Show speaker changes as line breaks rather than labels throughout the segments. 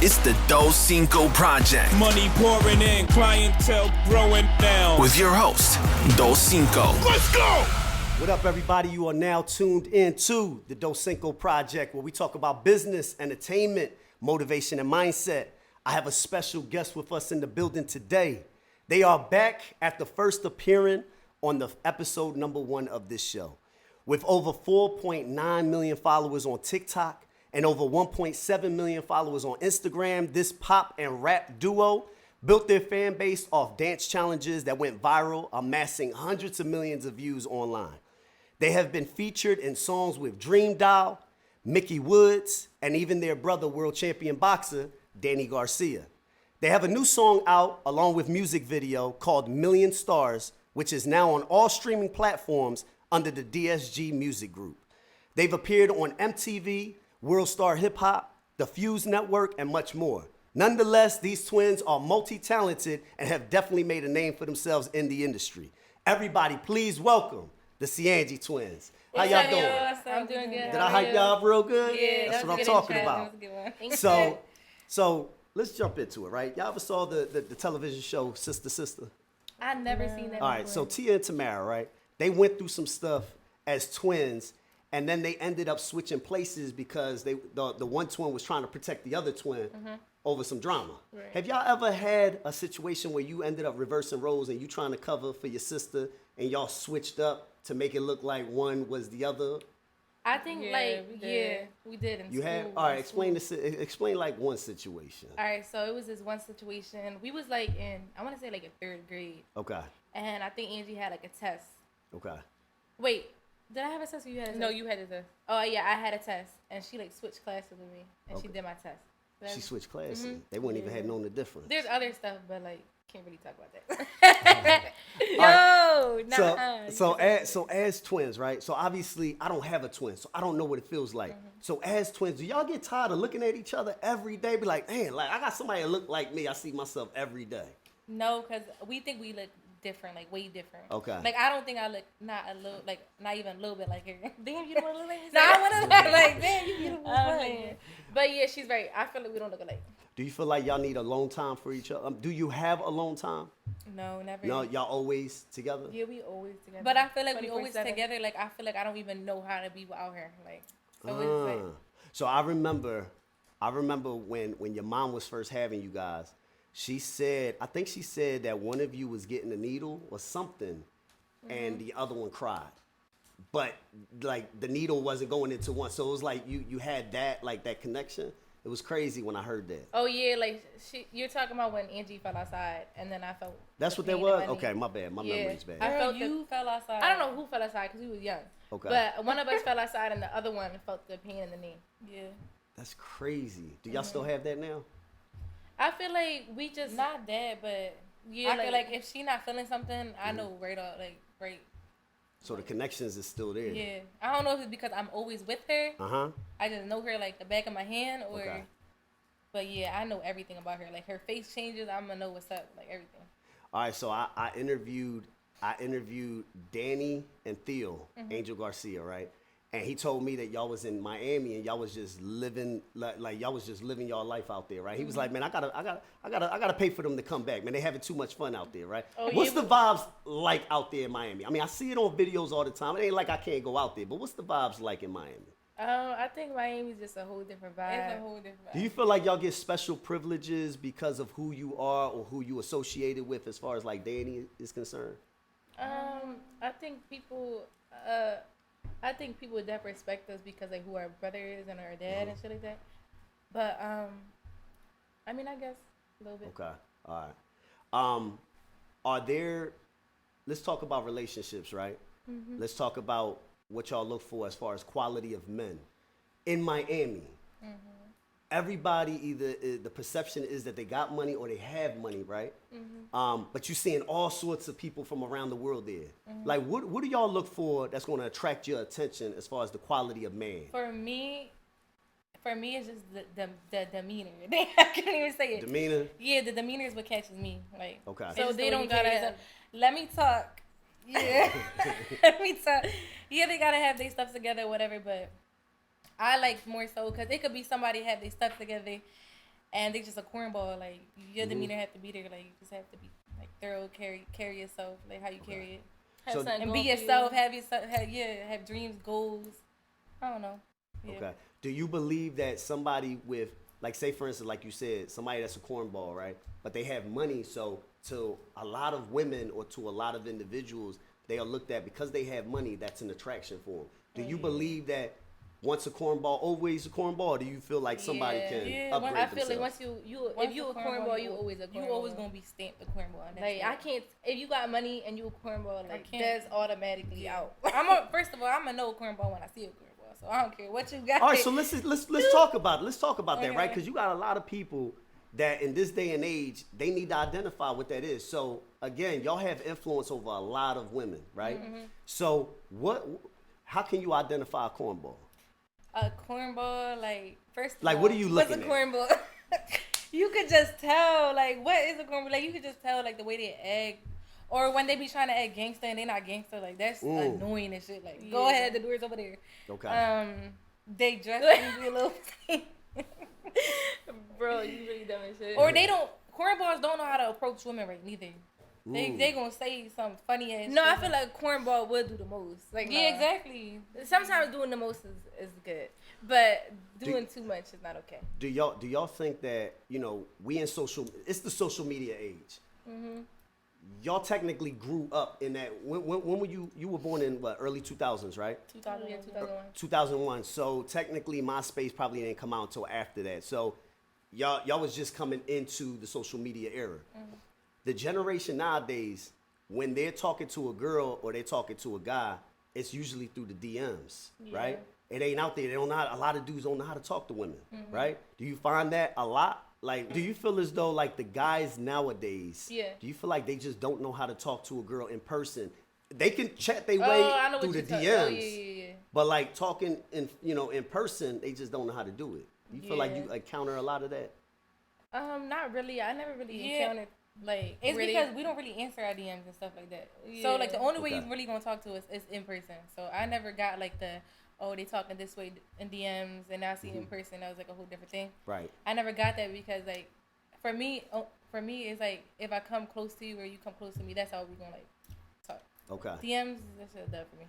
It's the Doscinco Project.
Money pouring in, clientele growing down.
With your host, Doscinco.
Let's go!
What up, everybody? You are now tuned into the Doscinco Project, where we talk about business, entertainment, motivation, and mindset. I have a special guest with us in the building today. They are back after first appearing on the episode number 1 of this show. With over 4.9 million followers on TikTok and over 1.7 million followers on Instagram, this pop and rap duo built their fan base off dance challenges that went viral, amassing hundreds of millions of views online. They have been featured in songs with Dream Doll, Mickey Woods, and even their brother, world champion boxer, Danny Garcia. They have a new song out along with music video called Million Stars, which is now on all streaming platforms under the DSG Music Group. They've appeared on MTV, World Star Hip Hop, the Fuse Network, and much more. Nonetheless, these twins are multi-talented and have definitely made a name for themselves in the industry. Everybody, please welcome the Siangie twins. How y'all doing?
I'm doing good.
Did I hype y'all up real good?
Yeah,
that's what I'm talking about. So let's jump into it, right? Y'all ever saw the television show Sister Sister?
I never seen that.
All right, so Tia and Tamara, right? They went through some stuff as twins, and then they ended up switching places because the one twin was trying to protect the other twin over some drama.
Right.
Have y'all ever had a situation where you ended up reversing roles and you trying to cover for your sister and y'all switched up to make it look like one was the other?
I think we did in
You
school.
had? All right, explain like one situation.
All right, so it was this one situation. We was like I want to say like in 3rd grade.
Okay.
And I think Angie had like a test.
Okay.
Wait, did I have a test or you had a test?
No, you had a test.
Oh yeah, I had a test, and she like switched classes with me, and she did my test.
She switched classes. They wouldn't even have known the difference.
There's other stuff, but like can't really talk about that.
So as twins, right? So obviously I don't have a twin, so I don't know what it feels like. So as twins, do y'all get tired of looking at each other every day? Be like, man, like I got somebody that look like me. I see myself every day.
No, because we think we look different, like way different.
Okay.
Like I don't think I look not even a little bit like her. Damn, you don't want to look like me. No, I want to look like damn, you beautiful. But yeah, she's right. I feel like we don't look alike.
Do you feel like y'all need alone time for each other? Do you have alone time?
No, never.
No, y'all always together?
Yeah, we always together.
But I feel like we always
24/7.
together. Like I feel like I don't even know how to be without her. Like so it's like.
So I remember when your mom was first having you guys, I think she said that one of you was getting a needle or something, and the other one cried. But like the needle wasn't going into one, so it was like you had that connection. It was crazy when I heard that.
Oh yeah, like you're talking about when Angie fell outside, and then I felt.
That's what that was. Okay, my bad. My memory's bad.
I felt
you fell outside.
I don't know who fell outside because we was young.
Okay.
But one of us fell outside, and the other one felt the pain in the knee.
Yeah.
That's crazy. Do y'all still have that now?
I feel like we just
Not that, but
yeah. I feel like if she not feeling something, I know right.
So the connections is still there.
Yeah, I don't know if it's because I'm always with her.
I
just know her like the back of my hand, or.
Okay.
But yeah, I know everything about her. Like her face changes, I'm gonna know what's up. Like everything.
All right, so I interviewed Danny and Theo, Angel Garcia, right? And he told me that y'all was in Miami and y'all was just living like y'all was just living y'all life out there, right? He was like, man, I gotta pay for them to come back, man. They having too much fun out there, right? What's the vibes like out there in Miami? I mean, I see it on videos all the time. It ain't like I can't go out there, but what's the vibes like in Miami?
I think Miami's just a whole different vibe.
it's a whole different vibe.
Do you feel like y'all get special privileges because of who you are or who you associated with as far as like Danny is concerned?
I think people that respect us because like who our brother is and our dad and shit like that. But I mean, I guess a little bit.
Okay, all right. Let's talk about relationships, right? Let's talk about what y'all look for as far as quality of men in Miami. Everybody either the perception is that they got money or they have money, right? But you're seeing all sorts of people from around the world there. Like, what do y'all look for that's going to attract your attention as far as the quality of man?
For me, it's just the demeanor. I can't even say it.
Demeanor?
Yeah, the demeanor is what catches me. Like,
okay.
So they don't gotta. Let me talk. Yeah. Let me talk. Yeah, they gotta have their stuff together, whatever. But I like more so because it could be somebody have their stuff together, and they just a cornball. Like your demeanor have to be there. Like you just have to be like thorough, carry yourself, like how you carry it, and be yourself. Have dreams, goals. I don't know. Yeah.
Okay. Do you believe that somebody with, like, say for instance, like you said, somebody that's a cornball, right? But they have money, so to a lot of women or to a lot of individuals, they are looked at because they have money. That's an attraction for them. Do you believe that once a cornball, always a cornball? Or do you feel like somebody can upgrade
I feel
themselves?
like if you a cornball, you always a cornball. You always gonna be stamped a cornball. Like I can't. If you got money and you a cornball, like that's automatically out. First of all, I'm a no cornball when I see a cornball, so I don't care what you got.
All right, so let's talk about it. Let's talk about that, right? Because you got a lot of people that in this day and age, they need to identify what that is. So again, y'all have influence over a lot of women, right? Mm-hmm. So how can you identify a cornball?
A cornball, like, first of
like,
all,
what are you looking at?
What's a cornball? You could just tell, like, what is a cornball? Like, you could just tell, like, the way they act. Or when they be trying to act gangster and they not gangster, like, that's annoying and shit. Like, go ahead, the door's over there.
Okay.
They dress be a little...
Bro, you really dumb as shit.
Or cornballs don't know how to approach women right neither. They gonna say some funny ass. No, I feel like cornball would do the most. Like exactly. Sometimes doing the most is good, but doing too much is not okay.
Do y'all think that we in it's the social media age? Mm-hmm. Y'all technically grew up in that. When were you were born in what, early 2000s, right?
2001.
2001. So technically MySpace probably didn't come out until after that. So y'all was just coming into the social media era. Mm-hmm. The generation nowadays, when they're talking to a girl or they're talking to a guy, it's usually through the DMs, right? It ain't out there. A lot of dudes don't know how to talk to women, right? Do you find that a lot? Like, do you feel as though, like, the guys nowadays, do you feel like they just don't know how to talk to a girl in person? They can chat their way through the DMs, but, like, talking in person, they just don't know how to do it. You feel like you encounter a lot of that?
Not really. I never really encountered. Like, it's because we don't really answer our DMs and stuff like that. So, like, the only way you really gonna talk to us is in person. So, I never got, like, they talking this way in DMs, and now I see in person. That was, like, a whole different thing. Right. I never got that because, like, for me, it's, like, if I come close to you or you come close to me, that's how we gonna, like, talk. Okay. DMs, that's just done for me.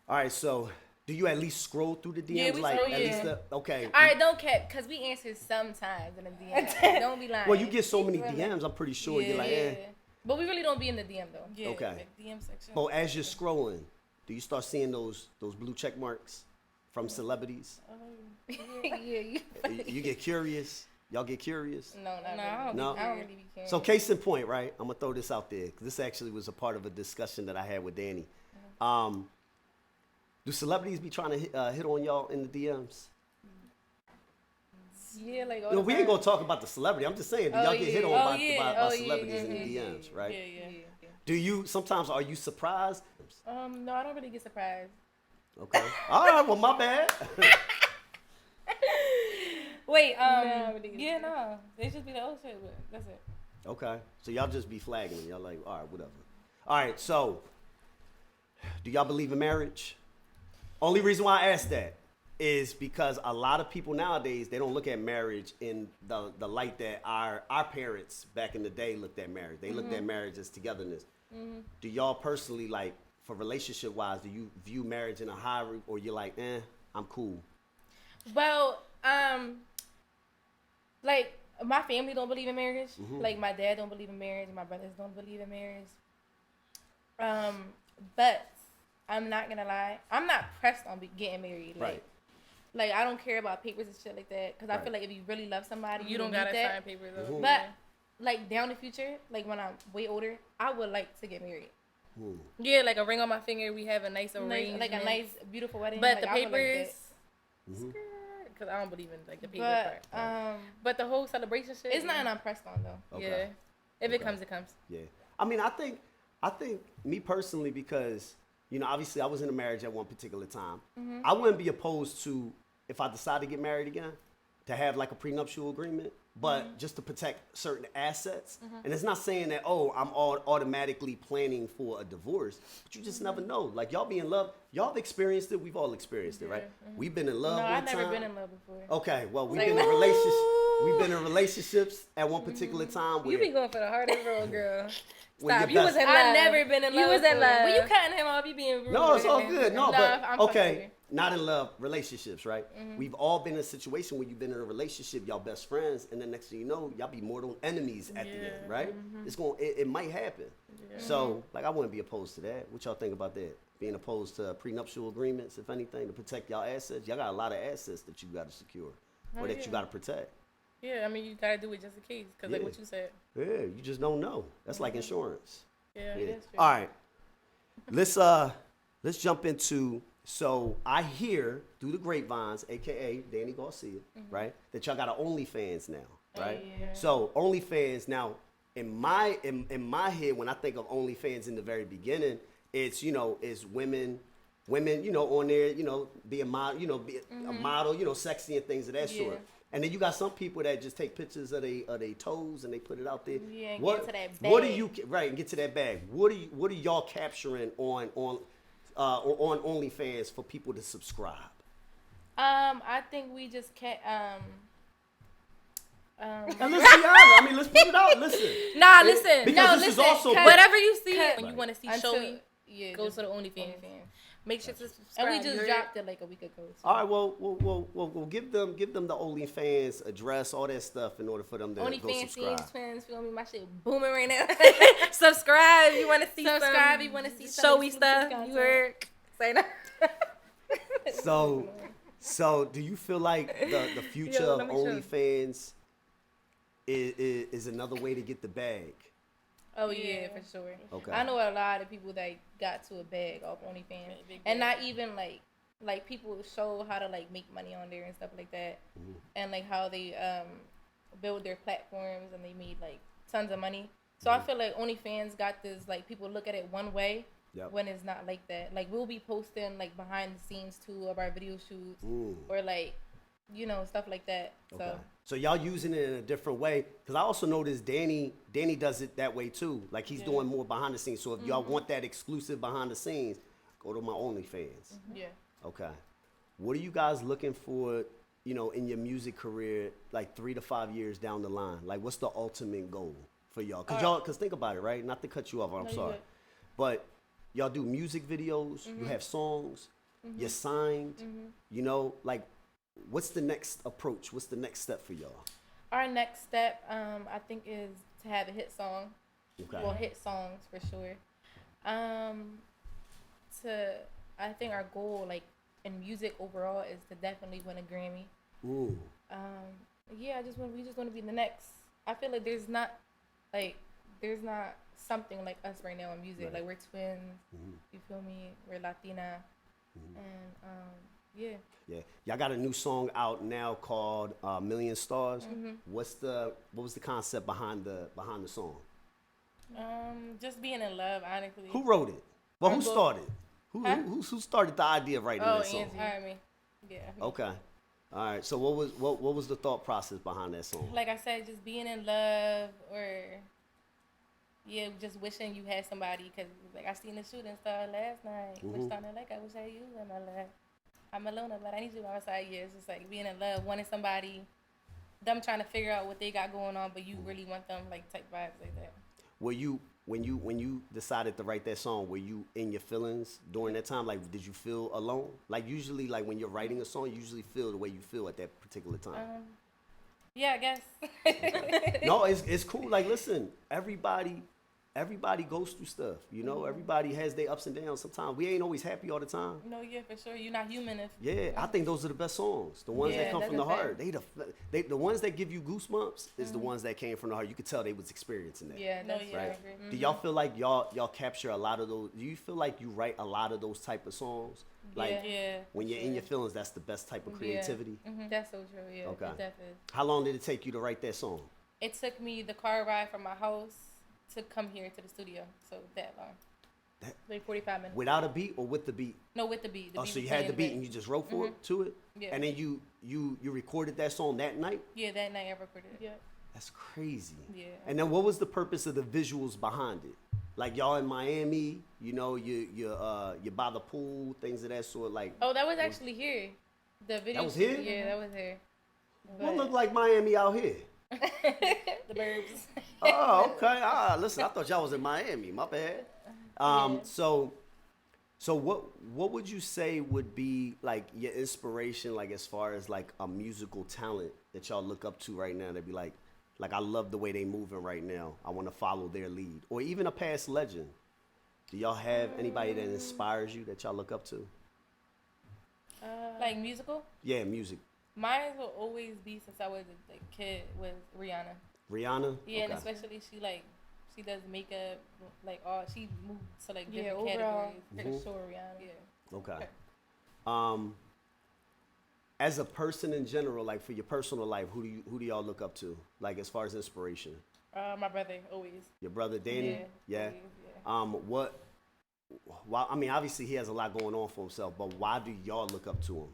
All right, so... do you at least scroll through the DMs?
Yeah, we scroll,
at least okay.
All right, don't cap, because we answer sometimes in the DMs. Don't be lying.
Well, you get so many DMs, I'm pretty sure you're like,
But we really don't be in the DM, though.
Yeah, okay.
Like DM section.
But as you're scrolling, do you start seeing those blue check marks from celebrities? You get curious? Y'all get curious?
No, I don't really be curious.
So case in point, right? I'm going to throw this out there, because this actually was a part of a discussion that I had with Danny. Do celebrities be trying to hit on y'all in the DMs?
Yeah, like
we ain't gonna talk about the celebrity. I'm just saying, do y'all get hit on by celebrities in the DMs, right?
Yeah.
Do you sometimes? Are you surprised?
No, I don't really get surprised.
Okay. All right. Well, my bad.
Wait. No. They just be like, oh shit, but that's it.
Okay. So y'all just be flagging them. Y'all like, all right, whatever. All right. So, do y'all believe in marriage? Only reason why I asked that is because a lot of people nowadays, they don't look at marriage in the light that our parents back in the day looked at marriage. They looked at marriage as togetherness. Do y'all personally, like, for relationship wise, do you view marriage in a high, or you're like, I'm cool?
Well, like, my family don't believe in marriage. Like, my dad don't believe in marriage. My brothers don't believe in marriage. But I'm not gonna lie, I'm not pressed on getting married. Like, I don't care about papers and shit like that, because I feel like if you really love somebody, you don't gotta sign papers. But like, down the future, like when I'm way older, I would like to get married. Yeah, like a ring on my finger. We have a nice arrangement, like a nice, beautiful wedding. But like, the papers, because I don't believe in like the paper part. But the whole celebration shit, it's nothing I'm pressed on though. Okay. Yeah, if it comes, it comes.
Yeah, I mean, I think me personally, because obviously I was in a marriage at one particular time. I wouldn't be opposed to, if I decide to get married again, to have like a prenuptial agreement, but just to protect certain assets. And it's not saying that, oh, I'm automatically planning for a divorce, but you just never know. Like, y'all be in love. Y'all have experienced it. We've all experienced it, right? We've been in love
No,
one
I've never
time.
been in love before.
Okay, well, we've been in relationships. We've been in relationships at one particular time where
You be going for the hardest role, girl.
when
Stop.
your
You was
best-
in love.
I've never been in love.
You was in
before.
love.
When you cutting him off, you being rude.
No, it's all
man.
good. No,
Nah,
but
I'm
okay,
fucking
not in love, relationships, right? We've all been in a situation where you've been in a relationship, y'all best friends, and then next thing you know, y'all be mortal enemies at the end, right? It might happen. So, like, I wouldn't be opposed to that. What y'all think about that? Being opposed to prenuptial agreements, if anything, to protect y'all assets. Y'all got a lot of assets that you got to secure or that you got to protect.
Yeah, I mean, you gotta do it just in case, cause like
Yeah.
what you said.
Yeah, you just don't know. That's like insurance.
Yeah.
Yeah.
That's true.
All right. Let's jump into. So I hear through the grapevines, aka Danny Garcia, right, that y'all got an OnlyFans now, right?
yeah.
So OnlyFans now, in my head, when I think of OnlyFans in the very beginning, it's it's women, on there, be a model, be a model, sexy and things of that sort. And then you got some people that just take pictures of they toes and they put it out there.
Yeah, and
What,
get to that
what do
bag.
you right and get to that bag? What are y'all capturing on OnlyFans for people to subscribe?
I think we just can't.
And let's be honest. I mean, let's put it out. Listen.
Nah, listen.
Because
No,
this is
listen.
also
Whatever you see,
When you want to see
until-
showy,
yeah,
go
just
to the OnlyFans. Make sure to subscribe.
And we
you
just
heard?
dropped it like a week ago. So.
All right. Well, we'll give them the OnlyFans address, all that stuff, in order for them to go
OnlyFans
subscribe.
Scenes, twins, feel me? My shit booming right now. Subscribe. You want to see
Subscribe,
some
you wanna see some
showy
exclusive
stuff.
content.
You heard? Say that.
So do you feel like the future
Yo,
of
let me show you.
OnlyFans is another way to get the bag?
Oh yeah, for sure.
Okay.
I know a lot of people that got to a bag off OnlyFans, and not even like people show how to like make money on there and stuff like that, and like how they build their platforms and they made like tons of money. So I feel like OnlyFans got this like people look at it one way.
Yep.
When it's not like that. Like we'll be posting like behind the scenes too of our video shoots or like stuff like that.
Okay. So y'all using it in a different way, because I also noticed Danny does it that way too. Like he's doing more behind the scenes. So if y'all want that exclusive behind the scenes, go to my OnlyFans.
Yeah.
Okay. What are you guys looking for, in your music career, like 3 to 5 years down the line? Like what's the ultimate goal for y'all? Cause think about it, right? Not to cut you off, I'm sorry.
good.
But y'all do music videos, you have songs, you're signed, like what's the next approach? What's the next step for y'all?
Our next step, I think, is to have a hit song.
Okay.
Well, hit songs for sure. I think our goal, like in music overall, is to definitely win a Grammy.
Ooh.
Yeah, we just want to be the next. I feel like there's not something like us right now in music.
Right.
Like we're twins. You feel me? We're Latina, and yeah.
Yeah, y'all got a new song out now called Million Stars. What was the concept behind the song?
Just being in love, honestly.
Who wrote it? Well, who
both.
started? Who started the idea of writing that song?
Angie. All right, me. Yeah.
Okay. All right. So what was the thought process behind that song?
Like I said, just being in love, or just wishing you had somebody. Cause like I seen the shooting star last night. Which sounded like I wish I had you in my life. I'm alone, but I need you by my side. Yeah, it's just like being in love, wanting somebody. Them trying to figure out what they got going on, but you really want them, like type vibes like that.
Were you when you decided to write that song? Were you in your feelings during that time? Like, did you feel alone? Like usually, like when you're writing a song, you usually feel the way you feel at that particular time.
Yeah, I guess.
No, it's cool. Like, listen, everybody goes through stuff. Everybody has their ups and downs. Sometimes we ain't always happy all the time.
No, yeah, for sure. You're not human if.
Yeah, I think those are the best songs. The ones that come
that's
from the
a fact.
heart. The ones that give you goosebumps is the ones that came from the heart. You could tell they was experiencing that.
Yeah, that's
Right?
right.
Do y'all feel like y'all capture a lot of those? Do you feel like you write a lot of those type of songs? Like
Yeah.
when you're in your feelings, that's the best type of creativity.
That's so true. Yeah.
Okay.
It definitely.
How long did it take you to write that song?
It took me the car ride from my house to come here to the studio. So that long. Like 45 minutes.
Without a beat or with the beat?
No, with the beat.
So you had the beat and you just wrote for it to it?
Yeah.
And then you recorded that song that night?
Yeah, that night I recorded it. Yeah.
That's crazy.
Yeah.
And then what was the purpose of the visuals behind it? Like y'all in Miami, you by the pool, things of that sort. Like
that was actually here. The video.
That was here?
Yeah, that was here.
What looked like Miami out here?
The burbs.
Oh, okay. Listen, I thought y'all was in Miami. My bad. So what would you say would be like your inspiration, like as far as like a musical talent that y'all look up to right now? That'd be like I love the way they moving right now. I want to follow their lead, or even a past legend. Do y'all have anybody that inspires you that y'all look up to?
Like musical?
Yeah, music.
Mine will always be since I was a kid was Rihanna.
Rihanna?
Yeah,
Okay.
and especially she does makeup, she moves to like different
overall,
categories. For sure, Rihanna. Yeah.
Okay. As a person in general, like for your personal life, who do y'all look up to? Like as far as inspiration?
My brother, always.
Your brother Danny? Yeah.
Always, yeah.
Why, I mean, obviously he has a lot going on for himself, but why do y'all look up to him?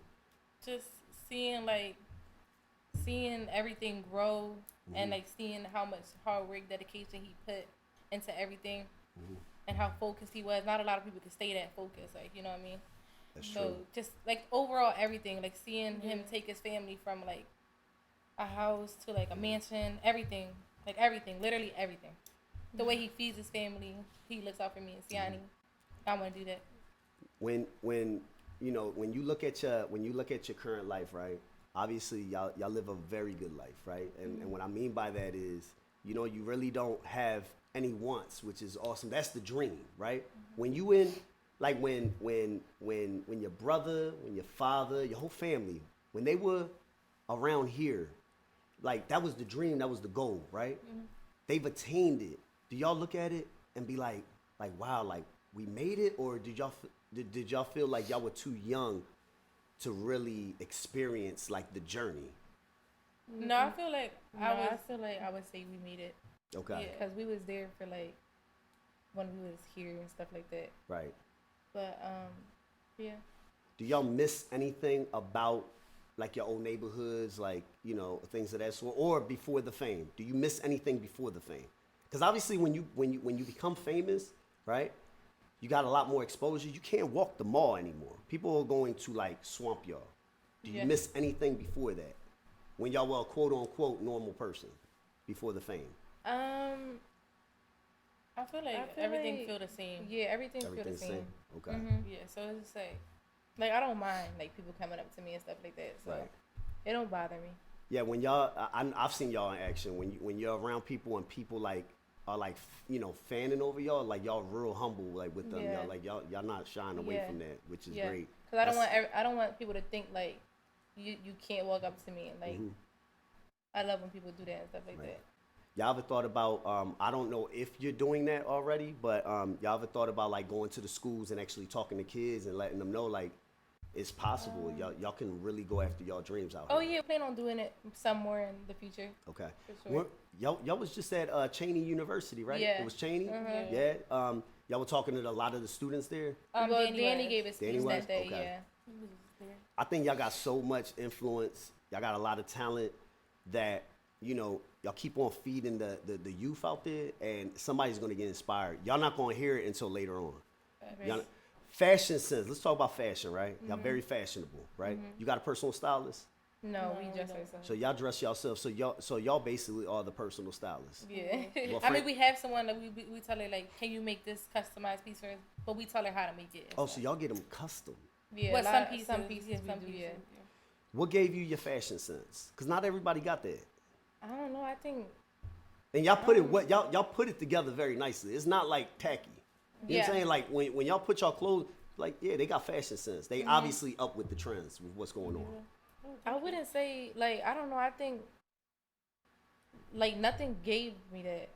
Just seeing everything grow and like seeing how much hard work, dedication he put into everything and how focused he was. Not a lot of people can stay that focused, like, you know what I mean?
That's
so
true.
just like overall everything, like seeing him take his family from like a house to like a mansion, everything, literally everything. The way he feeds his family, he looks out for me and Siangie. I want to do that.
When you look at your current life, right? Obviously, y'all live a very good life, right? And what I mean by that is, you really don't have any wants, which is awesome. That's the dream, right? When you in, like when your brother, when your father, your whole family, when they were around here, like that was the dream, that was the goal, right? They've attained it. Do y'all look at it and be like wow, like we made it, or did y'all feel like y'all were too young to really experience like the journey?
No, I feel like I would say we made it.
Okay.
Yeah, because we was there for like when we was here and stuff like that.
Right.
But yeah.
Do y'all miss anything about like your old neighborhoods, like things of that sort, or before the fame? Do you miss anything before the fame? Because obviously, when you become famous, right? You got a lot more exposure. You can't walk the mall anymore. People are going to like swamp y'all. Do you miss anything before that? When y'all were a quote unquote normal person before the fame?
I feel like everything feel the same. Yeah, everything feel the same.
Okay.
Yeah, so it's just like I don't mind like people coming up to me and stuff like that. So it don't bother me.
Yeah, when y'all, I've seen y'all in action. When you're around people and people like are like fanning over y'all, like y'all real humble like with them.
Yeah.
Y'all not shying away from that, which is great.
Because I don't want people to think like you can't walk up to me and like I love when people do that and stuff like that.
Y'all ever thought about, I don't know if you're doing that already, but y'all ever thought about like going to the schools and actually talking to kids and letting them know like it's possible. Y'all can really go after y'all dreams out here.
Oh yeah, plan on doing it somewhere in the future.
Okay.
For sure.
Y'all was just at Cheney University, right?
Yeah.
It was Cheney? Yeah. Y'all were talking to a lot of the students there?
Danny gave a speech that day,
okay.
Yeah.
I think y'all got so much influence. Y'all got a lot of talent that, y'all keep on feeding the youth out there, and somebody's going to get inspired. Y'all not going to hear it until later on. Fashion sense. Let's talk about fashion, right? Y'all very fashionable, right? You got a personal stylist?
No, we dress ourselves.
So y'all dress yourselves. So y'all basically are the personal stylists.
Yeah.
Well,
I mean, we have someone that we tell her like, can you make this customized piece for us? But we tell her how to make it.
Oh, so y'all get them custom.
Yeah.
But
some pieces we do. Yeah.
What gave you your fashion sense? Because not everybody got that.
I don't know. I think.
And y'all put y'all put it together very nicely. It's not like tacky. You know what I'm saying? Like when y'all put y'all clothes, like they got fashion sense. They obviously up with the trends with what's going on.
I wouldn't say like I don't know. I think like nothing gave me that.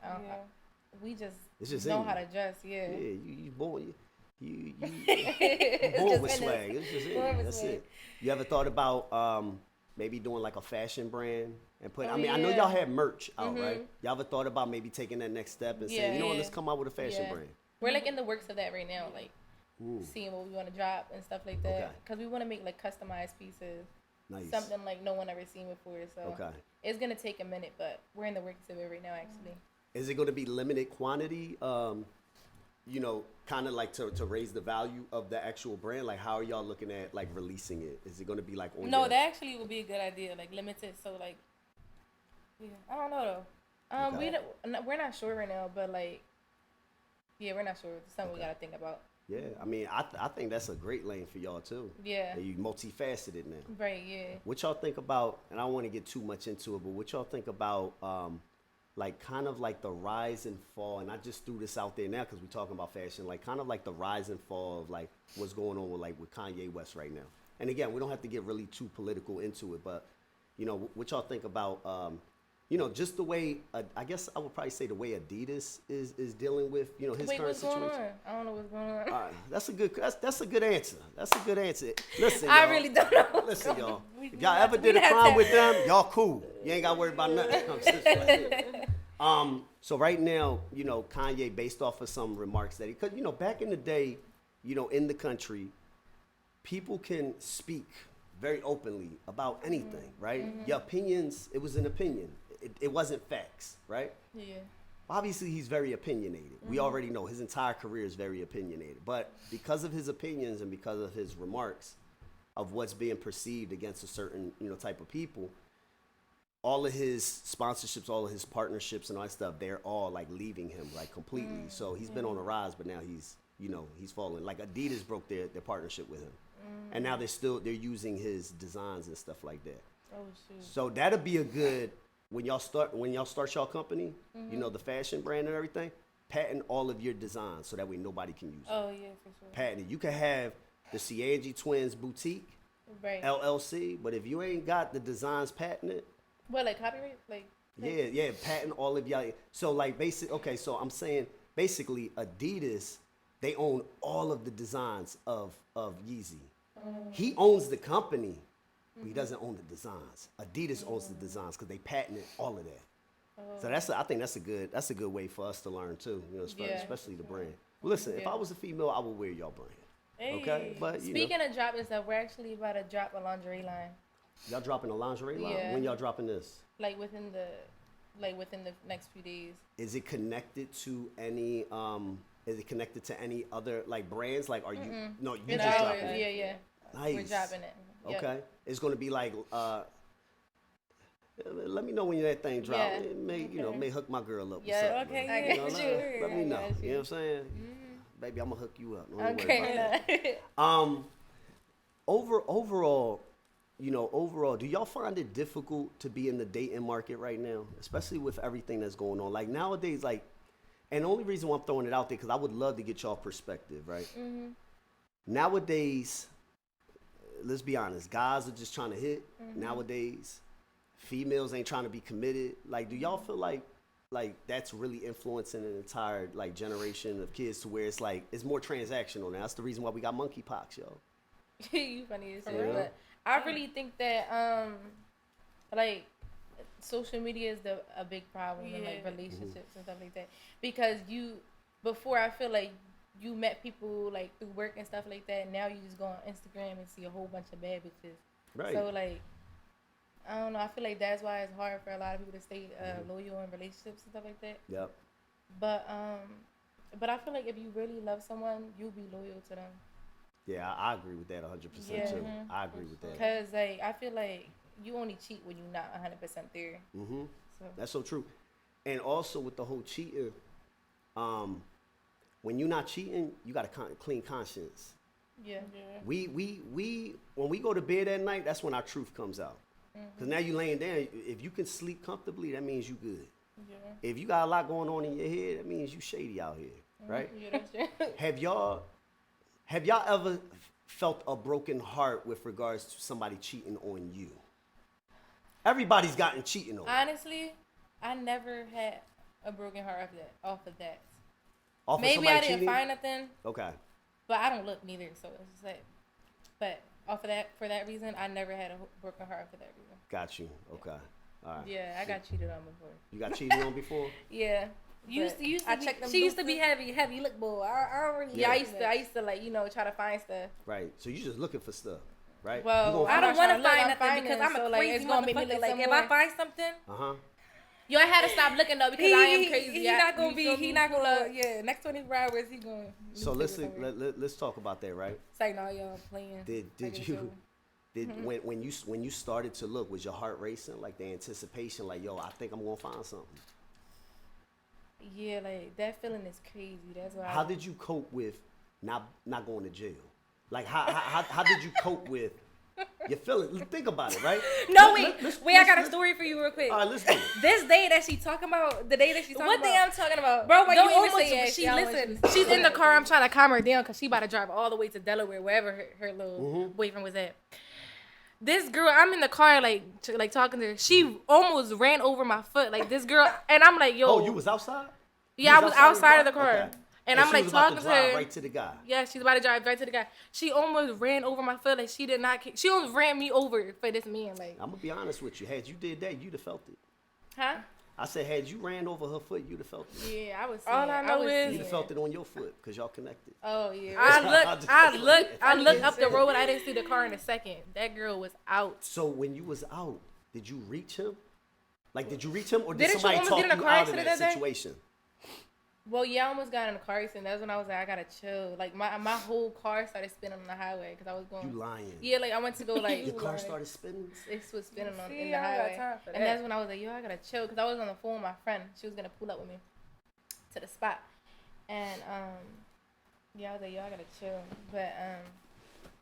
We just know how to dress. Yeah.
Yeah, you born you born with swag. It's just it. That's it. You ever thought about maybe doing like a fashion brand and put? I mean, I know y'all have merch out, right? Y'all ever thought about maybe taking that next step and saying, let's come out with a fashion brand?
We're like in the works of that right now, like seeing what we want to drop and stuff like that. Because we want to make like customized pieces. Nice. Something like no one ever seen before. So it's going to take a minute, but we're in the works of it right now, actually.
Is it going to be limited quantity? You know, kind of like to raise the value of the actual brand? Like, how are y'all looking at, like, releasing it? Is it going to be, like, on
No, that actually would be a good idea, like, limited. So, like, yeah, I don't know, though. We're not sure right now, but, like, yeah, we're not sure. It's something we got to think about.
Yeah, I mean, I think that's a great lane for y'all, too.
Yeah.
You multifaceted now.
Right, yeah.
What y'all think about, and I don't want to get too much into it, but what y'all think about, like, kind of like the rise and fall, and I just threw this out there now because we're talking about fashion, like kind of like the rise and fall of like what's going on with Kanye West right now. And again, we don't have to get really too political into it, but you know, what y'all think about, you know, just the way, I guess I would probably say the way Adidas is dealing with, you know, his current situation.
Going on? I don't know what's going on.
All right, that's a good answer. That's a good answer. Listen,
I really don't know.
Listen, y'all. If y'all ever did a crime with them, y'all cool. You ain't got to worry about nothing. So right now, you know, Kanye, based off of some remarks that because, you know, back in the day, you know, in the country, people can speak very openly about anything, right? Your opinions, it was an opinion. It wasn't facts, right?
Yeah.
Obviously, he's very opinionated. We already know his entire career is very opinionated. But because of his opinions and because of his remarks of what's being perceived against a certain, you know, type of people, all of his sponsorships, all of his partnerships and all that stuff, they're all like leaving him like completely. So he's been on a rise, but now he's, you know, he's falling. Like Adidas broke their partnership with him. And now they're using his designs and stuff like that.
Oh, shoot. So
that'll be a good, when y'all start y'all company, you know, the fashion brand and everything, patent all of your designs so that way nobody can use it.
Oh, yeah, for sure.
Patent it. You can have the Siangie Twins Boutique, LLC, but if you ain't got the designs patented,
what, like copyright? Like
yeah, patent all of y'all. So like so I'm saying basically Adidas, they own all of the designs of Yeezy. He owns the company, but he doesn't own the designs. Adidas owns the designs because they patented all of that. So I think that's a good way for us to learn too. You know, especially the brand. Well, listen, if I was a female, I would wear y'all brand.
Hey.
Okay, but
speaking of dropping stuff, we're actually about to drop a lingerie line.
Y'all dropping a lingerie line?
Yeah.
When y'all dropping this?
Like within the next few days.
Is it connected to any other like brands? Like are you no, you just dropping it?
Yeah.
Nice.
We're dropping it. Yep.
Okay. It's gonna be like let me know when that thing drop.
Yeah.
It may hook my girl up.
Yeah,
okay.
I got you.
Let me know. You know what I'm saying? Baby, I'm gonna hook you up. Don't
okay.
worry about that. Overall, do y'all find it difficult to be in the dating market right now, especially with everything that's going on? Like nowadays, like, and the only reason why I'm throwing it out there because I would love to get y'all perspective, right? Nowadays, let's be honest, guys are just trying to hit. Nowadays, females ain't trying to be committed. Like, do y'all feel like that's really influencing an entire like generation of kids to where it's like it's more transactional now? That's the reason why we got monkeypox, yo.
You funny as hell, but I really think that like social media is a big problem in like relationships and stuff like that because before I feel like you met people like through work and stuff like that. Now you just go on Instagram and see a whole bunch of bad bitches. Right. So like I don't know. I feel like that's why it's hard for a lot of people to stay loyal in relationships and stuff like that.
Yep.
But I feel like if you really love someone, you'll be loyal to them.
Yeah, I agree with that 100% too. I agree with that.
Because like I feel like you only cheat when you're not 100% there. So.
That's so true. And also with the whole cheating, when you're not cheating, you got a clean conscience.
Yeah.
We when we go to bed at night, that's when our truth comes out. Because now you laying down. If you can sleep comfortably, that means you good. Yeah. If you got a lot going on in your head, that means you shady out here, right?
Yeah, that's true.
Have y'all ever felt a broken heart with regards to somebody cheating on you? Everybody's gotten cheating on.
Honestly, I never had a broken heart off of that.
Maybe I didn't
find nothing.
Okay.
But I don't look neither, so it's just like. But off of that, for that reason, I never had a broken heart for that reason.
Got you. Okay. All right.
Yeah, I got cheated on before.
You got cheated on before?
Yeah.
She used to be heavy look boy. I don't really.
Yeah, I used to like try to find stuff.
Right. So you just looking for stuff, right?
Well, I don't want to find nothing because I'm a crazy motherfucker. Like if I find something,
Yo, I had to stop looking though because I am crazy.
He not gonna. Yeah, next 24 hours he going.
So let's talk about that, right?
It's like no, y'all playing.
When you started to look, was your heart racing? Like the anticipation, like yo, I think I'm gonna find something.
Yeah, like that feeling is crazy. That's why.
How did you cope with not going to jail? Like how did you cope with your feeling? Think about it, right?
No, wait, I got a story for you real quick.
All right, let's do it.
This day that she talking about, the day that she talking about.
What day I'm talking about?
Bro, when
Don't
you
even
almost,
say it.
she listen.
She's in the car. I'm trying to calm her down because she about to drive all the way to Delaware, wherever her little boyfriend was at. This girl, I'm in the car, like talking to her. She almost ran over my foot. Like this girl, and I'm like, yo.
Oh, you was outside?
Yeah, I was outside of the car.
Okay.
And I'm like talking to her.
Right to the guy.
Yeah, she's about to drive right to the guy. She almost ran over my foot. Like she did not. She almost ran me over for this man. Like
I'm gonna be honest with you. Had you did that, you'd have felt it.
Huh?
I said, had you ran over her foot, you'd have felt it.
Yeah, I was.
All I know is
you'd have felt it on your foot because y'all connected.
Oh yeah. I looked up the road. I didn't see the car in a second. That girl was out.
So when you was out, did you reach him? Like, did you reach him, or did
Didn't
somebody
you
talk
almost get in a
you
car
out of
accident
that
that day?
situation?
Well, yeah, I almost got in a car accident. That's when I was like, I gotta chill. Like my whole car started spinning on the highway because I was going.
You lying?
Yeah, like I went to go like.
Your car started spinning.
It was spinning in the highway, and that's when I was like, yo, I gotta chill because I was on the phone with my friend. She was gonna pull up with me to the spot, and yeah, I was like, yo, I gotta chill. But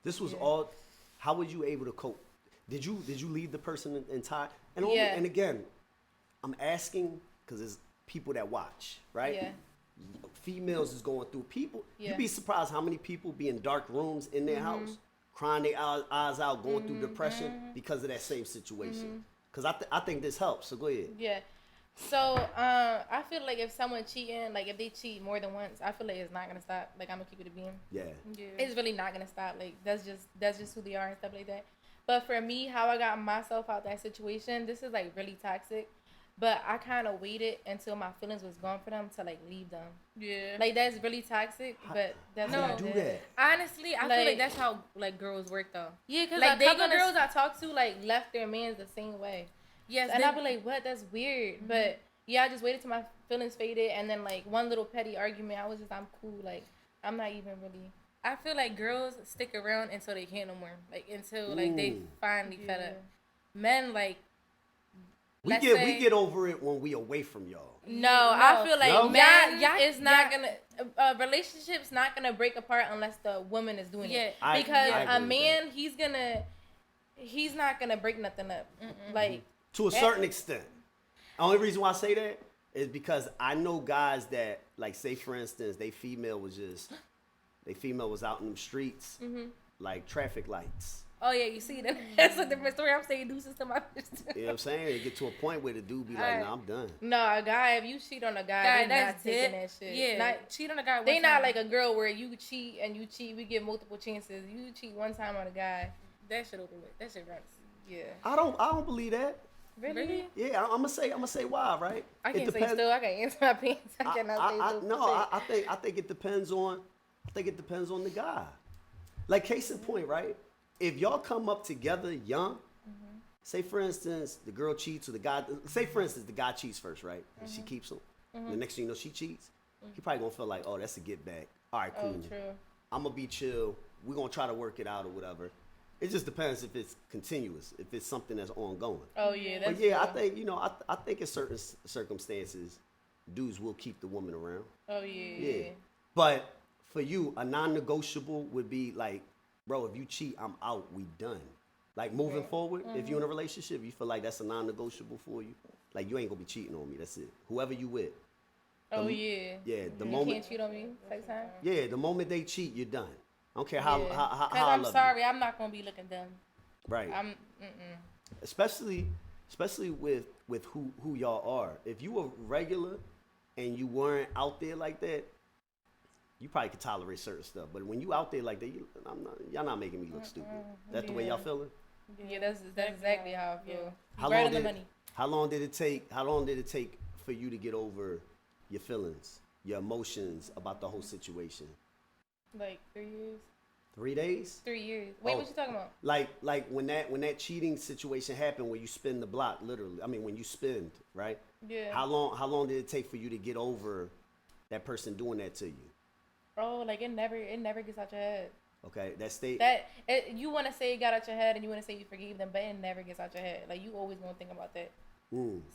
this was all. How were you able to cope? Did you leave the person entire? And
yeah.
And again, I'm asking because there's people that watch, right?
Yeah.
Females is going through people.
Yeah.
You'd be surprised how many people be in dark rooms in their house, crying their eyes out, going through depression because of that same situation. Because I think this helps. So go ahead.
Yeah. So I feel like if someone cheating, like if they cheat more than once, I feel like it's not gonna stop. Like I'm gonna keep it a beam.
Yeah.
It's really not gonna stop. Like that's just who they are and stuff like that. But for me, how I got myself out that situation, this is like really toxic. But I kind of waited until my feelings was gone for them to like leave them. Yeah. Like that's really toxic, but that's
how do that.
Honestly, I feel like that's how like girls work though.
Yeah, because
like
a couple girls I talked to like left their mans the same way. Yes, and I'd be like, what? That's weird. But yeah, I just waited till my feelings faded, and then like one little petty argument, I'm cool. Like I'm not even really.
I feel like girls stick around until they can't no more. Like until like they finally fed up. Men like.
We get over it when we away from y'all.
No, I feel like
men
is not gonna relationship's not gonna break apart unless the woman is doing it. Because a man he's not gonna break nothing up. Like
to a certain extent. The only reason why I say that is because I know guys that like say for instance they female was out in them streets like traffic lights.
Oh yeah, you see that? That's a different story. I'm saying deuces to my sister.
You know what I'm saying? It get to a point where the dude be like, "Nah, I'm done."
No, a guy, if you cheat on a guy, they're not taking that shit.
Yeah, cheat on a guy.
They not like a girl where you cheat. We give multiple chances. You cheat one time on a guy,
that shit over with. That shit runs.
Yeah.
I don't believe that.
Really?
Yeah, I'm gonna say why, right?
I can't say still. I can't answer my pants. I cannot say still.
No, I think it depends on. I think it depends on the guy. Like case in point, right? If y'all come up together young, say for instance the girl cheats or the guy. Say for instance the guy cheats first, right? And she keeps him. The next thing you know she cheats. He probably gonna feel like, oh, that's a get back. All right, cool.
Oh, true. I'm
gonna be chill. We're gonna try to work it out or whatever. It just depends if it's continuous, if it's something that's ongoing.
Oh yeah, that's
but yeah,
true.
I think I think in certain circumstances, dudes will keep the woman around.
Oh yeah.
But for you, a non-negotiable would be like, bro, if you cheat, I'm out. We done. Like moving forward, if you're in a relationship, you feel like that's a non-negotiable for you. Like you ain't gonna be cheating on me. That's it. Whoever you with.
Oh yeah.
Yeah. The
you
moment.
Can't cheat on me next time.
Yeah. The moment they cheat, you're done. I don't care how
I'm sorry, I'm not gonna be looking dumb.
Right. Especially with who y'all are. If you were regular and you weren't out there like that, you probably could tolerate certain stuff. But when you out there like that, y'all not making me look stupid. That's the way y'all feeling?
Yeah, that's exactly how I feel.
How long did it take for you to get over your feelings, your emotions about the whole situation?
Like 3 years.
3 days?
3 years. Wait, what you talking about?
Like when that cheating situation happened, where you spin the block, literally. I mean, when you spinned, right?
Yeah.
How long did it take for you to get over that person doing that to you?
Oh, like it never gets out your head.
Okay,
you want to say it got out your head and you want to say you forgave them, but it never gets out your head. Like you always gonna think about that.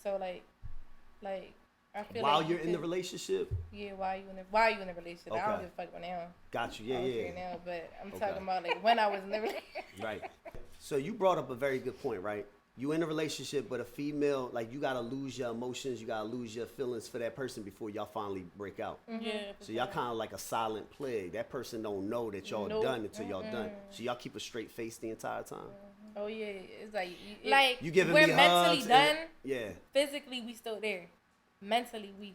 So like I feel
while
like
you're in the relationship.
Yeah, while you in the relationship. Okay. I don't give a fuck about now.
Got you. Yeah.
Now, but I'm talking about like when I was in the relationship.
Right. So you brought up a very good point, right? You in a relationship, but a female, like you gotta lose your emotions, you gotta lose your feelings for that person before y'all finally break out.
Yeah.
So y'all kind of like a silent plague. That person don't know that y'all done until y'all done. So y'all keep a straight face the entire time.
Oh yeah, it's like
you giving
we're
me
mentally
hugs
done.
Yeah.
Physically, we still there. Mentally, we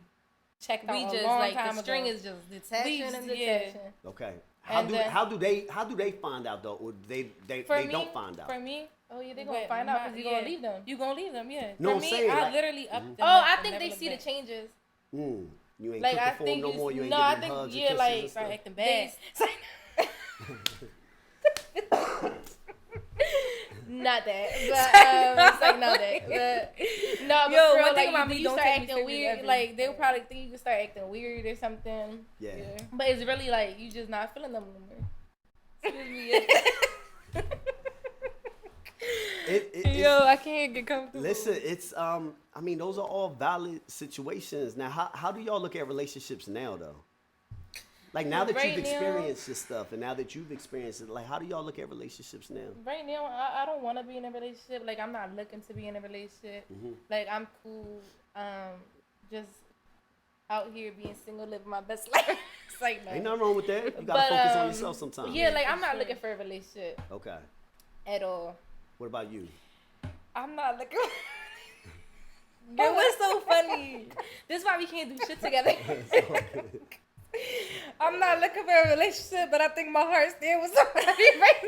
checked out.
We
a
just
long
like
time
the
ago.
string is just detaching and detaching.
Okay. How do they find out though, or they don't find out?
For me, oh yeah, they gonna find out because you gonna leave them. You gonna leave them, yeah.
No,
for
I'm
me,
saying,
I literally up.
Mm-hmm.
Them I think they see the changes.
You ain't
Like
cooking
I
for
think
them no more. You ain't
no,
giving
I think
hugs and
yeah,
kisses
like
and stuff.
acting bad. Not that, but it's like not that. But no, but
yo,
for real,
one thing
like
about
you
me, don't
start
take me
acting
serious
weird,
ever.
like they'll probably think you can start acting weird or something.
Yeah.
But it's really like you just not feeling them no more.
Yo, I can't get comfortable.
Listen, it's I mean, those are all valid situations. Now, how do y'all look at relationships now, though? Like now that you've experienced this stuff, and now that you've experienced it, like how do y'all look at relationships now?
Right now, I don't want to be in a relationship. Like I'm not looking to be in a relationship. Like I'm cool. Just out here being single, living my best life. It's like no.
Ain't nothing wrong with that. You gotta focus on yourself sometimes.
Yeah, like I'm not looking for a relationship.
Okay.
At all.
What about you?
I'm not looking. But what's so funny? This is why we can't do shit together. I'm not looking for a relationship, but I think my heart's there with somebody right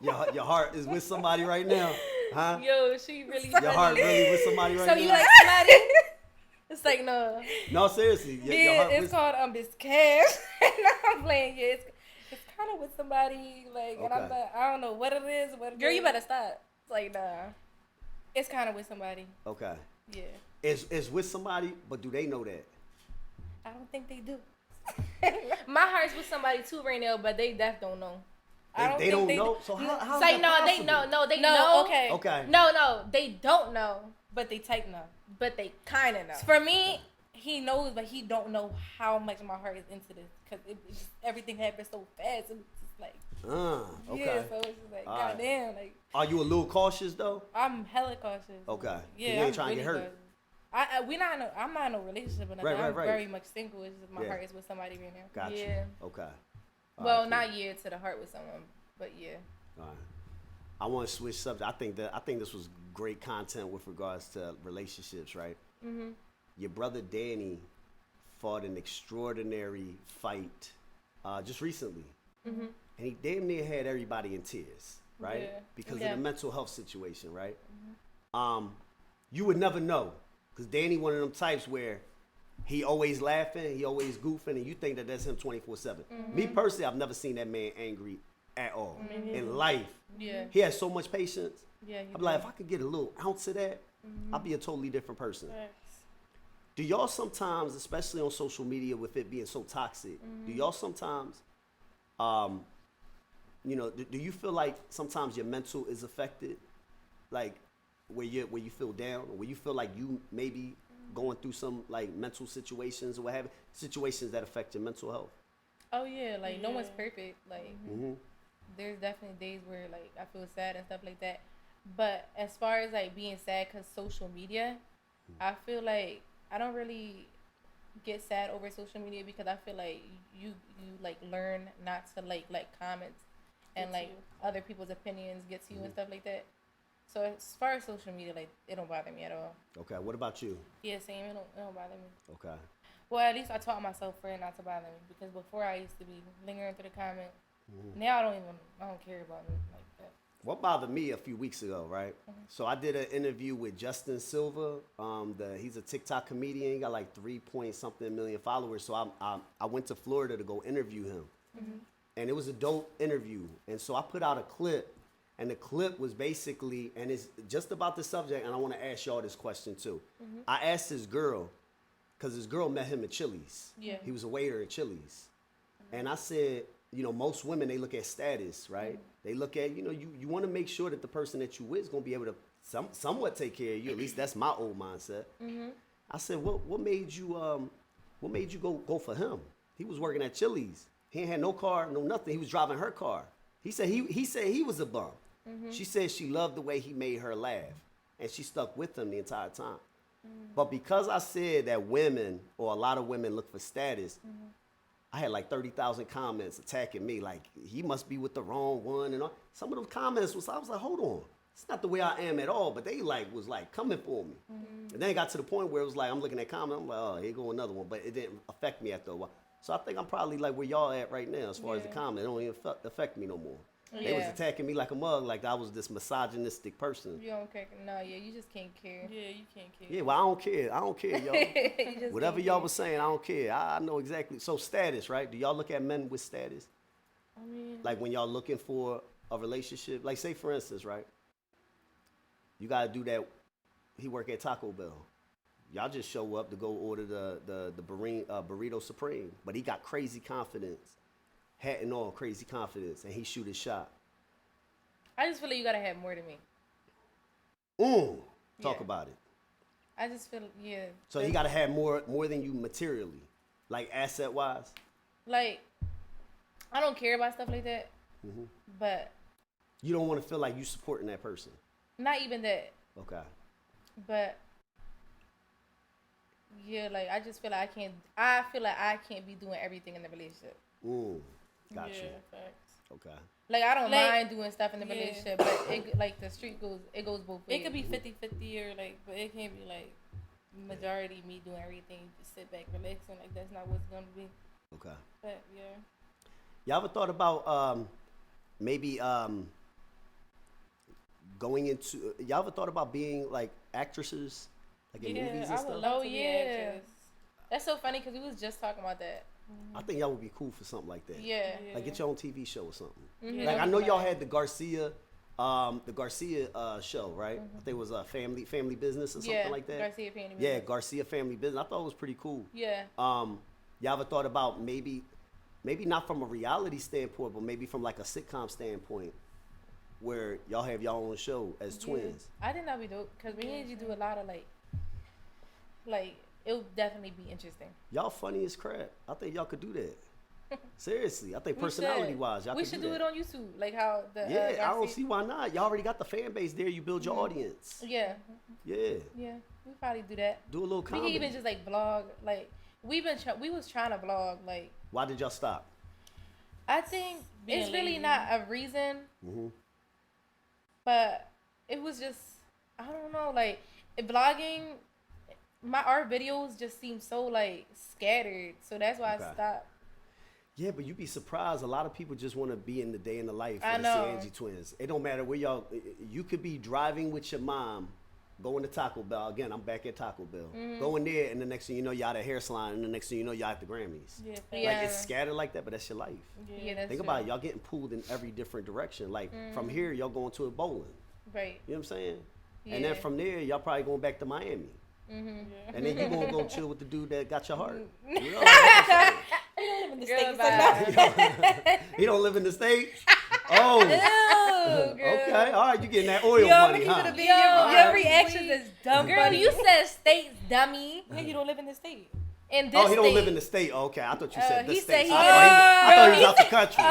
now.
Your heart is with somebody right now, huh?
Yo, she really.
Your heart really with somebody right now.
So you like somebody? It's like no.
No, seriously. Your heart
it's called this cash. No, I'm playing. Yeah, it's kind of with somebody like, and I'm like, I don't know what it is.
Girl, you better stop.
It's like nah. It's kind of with somebody.
Okay.
Yeah.
It's with somebody, but do they know that?
I don't think they do. My heart's with somebody too right now, but they don't know.
They don't know. So how?
It's like no, they know. No, they know.
Okay.
Okay.
No, they don't know,
But they type no.
but they kind of know.
For me, he knows, but he don't know how much my heart is into this because everything happens so fast. And it's just like,
Okay.
yeah. So it's just like,
All right.
goddamn, like.
Are you a little cautious though?
I'm hella cautious.
Okay.
Yeah,
You ain't
I'm
trying to get
really
hurt.
cautious. I'm not in a relationship or nothing.
Right.
I'm very much single. It's just my heart is with somebody right now.
Gotcha.
Yeah.
Okay.
Well, not yeah to the heart with someone, but yeah.
All right. I want to switch subject. I think this was great content with regards to relationships, right? Mm-hmm. Your brother Danny fought an extraordinary fight just recently, and he damn near had everybody in tears, right?
Yeah.
Because of the mental health situation, right? You would never know, because Danny one of them types where he always laughing, he always goofing, and you think that that's him 24/7. Me personally, I've never seen that man angry at all in life.
Yeah.
He has so much patience.
Yeah.
I'm like, if I could get a little ounce of that, I'd be a totally different person. Do y'all sometimes, especially on social media with it being so toxic, do y'all sometimes, do you feel like sometimes your mental is affected? Like where you feel down, or where you feel like you maybe going through some like mental situations or what have you, situations that affect your mental health?
Oh yeah, like no one's perfect. Like there's definitely days where like I feel sad and stuff like that. But as far as like being sad because social media, I feel like I don't really get sad over social media because I feel like you like learn not to like comments and like other people's opinions get to you and stuff like that. So as far as social media, like it don't bother me at all.
Okay, what about you?
Yeah, same. It don't bother me.
Okay.
Well, at least I taught myself for it not to bother me because before I used to be lingering through the comments. Now I don't care about it like that.
What bothered me a few weeks ago, right? So I did an interview with Justin Silva. He's a TikTok comedian. He got like 3-point-something million followers. So I went to Florida to go interview him. And it was a dope interview. And so I put out a clip. And the clip was basically, and it's just about the subject, and I want to ask y'all this question too. I asked this girl, because this girl met him at Chili's. Yeah. He was a waiter at Chili's. And I said, you know, most women, they look at status, right? They look at, you know, you want to make sure that the person that you with is going to be able to somewhat take care of you. At least that's my old mindset. I said, what made you go for him? He was working at Chili's. He ain't had no car, no nothing. He was driving her car. He said he was a bum. She said she loved the way he made her laugh, and she stuck with him the entire time. But because I said that women, or a lot of women, look for status, I had like 30,000 comments attacking me, like he must be with the wrong one and all. Some of those comments I was like, hold on, it's not the way I am at all. But they was coming for me, and then it got to the point where it was like I'm looking at comments, I'm like, oh, here go another one. But it didn't affect me after a while. So I think I'm probably like where y'all at right now as far as the comment. It don't even affect me no more. They was attacking me like a mug, like I was this misogynistic person.
You don't care. No, you just can't care.
Yeah, you can't care.
Yeah, well, I don't care, y'all. Whatever y'all was saying, I don't care. I know exactly. So status, right? Do y'all look at men with status?
I mean,
like when y'all looking for a relationship, like say for instance, right? You gotta do that. He work at Taco Bell. Y'all just show up to go order the burrito supreme, but he got crazy confidence. Hat and all, crazy confidence, and he shoot his shot.
I just feel like you gotta have more than me.
Talk about it.
I just feel,
So he gotta have more than you materially, like asset wise.
Like, I don't care about stuff like that, but
you don't want to feel like you supporting that person.
Not even that.
Okay.
But yeah, like I just feel like I feel like I can't be doing everything in the relationship.
Gotcha.
Yeah, facts.
Okay.
Like I don't mind doing stuff in the relationship, but it like the street goes both ways.
It could be 50-50 or like, but it can't be like majority me doing everything, just sit back, relax, and like that's not what's gonna be.
Okay.
But yeah.
Y'all ever thought about maybe going into? Y'all ever thought about being like actresses, like in movies and stuff?
I would love to be an actress.
That's so funny because we was just talking about that.
I think y'all would be cool for something like that.
Yeah.
Like get your own TV show or something.
Mm-hmm.
Like I know y'all had the Garcia show, right? I think it was a family business or something like that.
Garcia Family Business.
Yeah, Garcia Family Business. I thought it was pretty cool.
Yeah.
Y'all ever thought about maybe not from a reality standpoint, but maybe from like a sitcom standpoint, where y'all have y'all own show as twins?
I think that'd be dope because we need you do a lot of like it would definitely be interesting.
Y'all funny as crap. I think y'all could do that. Seriously, I think personality-wise, y'all could do that.
We should do it on YouTube, like how the
I don't see why not. Y'all already got the fan base there. You build your audience.
Yeah.
Yeah.
Yeah, we probably do that.
Do a little comedy.
We can even just like vlog. Like we was trying to vlog. Like
why did y'all stop?
I think it's really not a reason. But it was just I don't know. Like vlogging. Our videos just seem so like scattered, so that's why I stopped. Yeah,
but you'd be surprised. A lot of people just want to be in the day in the life of the Siangie twins. It don't matter where y'all. You could be driving with your mom, going to Taco Bell. Again, I'm back at Taco Bell. Going there, and the next thing you know, y'all at a hair salon, and the next thing you know, y'all at the Grammys.
Yeah.
Like it's scattered like that, but that's your life.
Yeah, that's
Think about it. Y'all getting pulled in every different direction. Like from here, y'all going to a bowling.
Right.
You know what I'm saying? Yeah. And then from there, y'all probably going back to Miami. And then you gonna go chill with the dude that got your heart. You know, he don't live in the States. Oh, okay. All right, you getting that oil money, huh?
Your reactions is dumb. Girl, you said States, dummy.
Yeah, you don't live in the state.
In this
he don't live in the state. Okay, I thought you said the
he
state.
Said
I thought he was out the country.